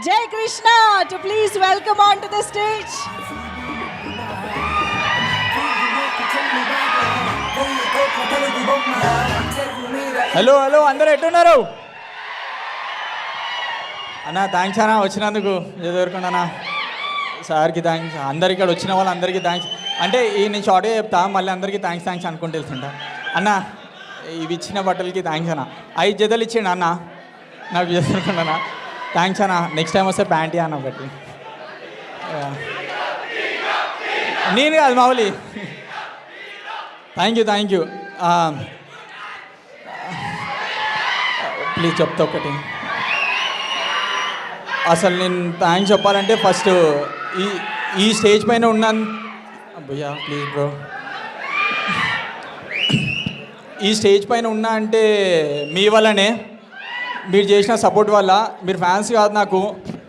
Jai Krishna to please welcome onto the stage. Hello hello అందరూ ఎట్టున్నారు అన్న? Thanks అన్న వచ్చినందుకు ఎదుర్కొన్నా సార్కి థ్యాంక్స్, అందరికి ఇక్కడ వచ్చిన వాళ్ళందరికీ థ్యాంక్స్. అంటే ఈ నేను షార్ట్గా చెప్తా, మళ్ళీ అందరికీ థ్యాంక్స్ అనుకుంటూ వెళ్తుంటా. అన్న ఇవి ఇచ్చిన బట్టలకి థ్యాంక్స్ అన్న. 5 జతలు ఇచ్చిండు అన్న నాకు ఎదుర్కొన్నా. థ్యాంక్స్ అన్న. నెక్స్ట్ టైం వస్తే ప్యాంటీ అన్న ఒకటి. నేను కాదు మామూలు. Thank you. ప్లీజ్ చెప్తా ఒకటి. అసలు నేను థ్యాంక్స్ చెప్పాలంటే ఫస్ట్ ఈ స్టేజ్ పైన ఉన్నాను భయ్యా, ప్లీజ్ బ్రో. ఈ స్టేజ్ పైన ఉన్నా అంటే మీ వల్లనే, మీరు చేసిన సపోర్ట్ వల్ల. మీరు ఫ్యాన్స్ కాదు, నాకు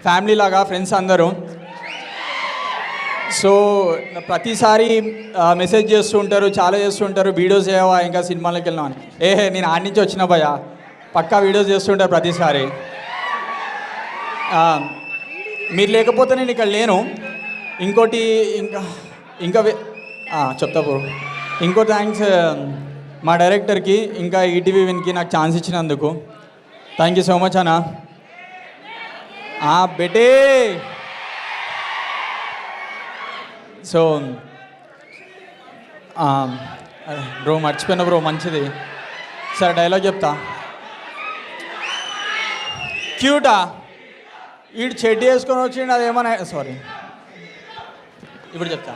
ఫ్యామిలీ లాగా ఫ్రెండ్స్ అందరూ. సో ప్రతిసారి మెసేజ్ చేస్తూ ఉంటారు, చాలా చేస్తూ ఉంటారు, వీడియోస్ చేయవా ఇంకా సినిమాలోకి వెళ్ళినా అని. నేను ఆడి నుంచి వచ్చిన భయ్యా, పక్కా వీడియోస్ చేస్తుంటారు ప్రతిసారి. మీరు లేకపోతే నేను ఇక్కడ లేను. ఇంకోటి ఇంకా చెప్తా బ్రో. ఇంకో థ్యాంక్స్ మా డైరెక్టర్కి, ఇంకా ఈటీవీ విన్కి నాకు ఛాన్స్ ఇచ్చినందుకు థ్యాంక్ యూ సో మచ్ అన్న. బెటే. సో బ్రో మర్చిపోయినా బ్రో, మంచిది. సరే డైలాగ్ చెప్తా. క్యూటా వీడు చెడ్డి వేసుకొని వచ్చిండు, అదేమన్నా సారీ ఇప్పుడు చెప్తా.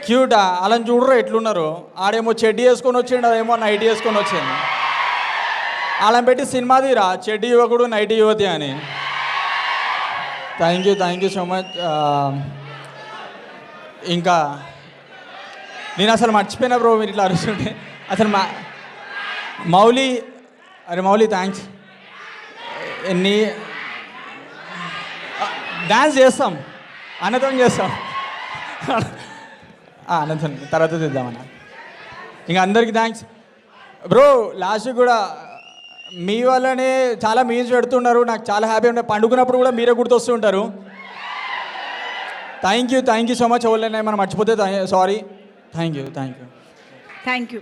క్యూటా అలా చూడరు ఎట్లున్నారు. ఆడేమో చెడ్డి వేసుకొని వచ్చిండు, అదేమో నైట్ వేసుకొని వచ్చింది. అలా పెట్టి సినిమా తీరా చెడ్డి యువకుడు నైట్ యువతి అని. Thank you so much. ఇంకా నేను అసలు మర్చిపోయినా బ్రో, మీరు ఇట్లా అరుస్తుంటే. అసలు మౌలి థ్యాంక్స్. డ్యాన్స్ చేస్తాం, అన్నతం చేస్తాం. అన్నతం తర్వాత తీద్దామన్న. ఇంకా అందరికీ థ్యాంక్స్ బ్రో. లాస్ట్ కూడా మీ వల్లనే చాలా మీమ్స్ పెడుతున్నారు, నాకు చాలా హ్యాపీ ఉంటాయి. పండుకున్నప్పుడు కూడా మీరే గుర్తొస్తుంటారు. Thank you so much. ఎవరైనా మనం మర్చిపోతే సారీ. Thank you.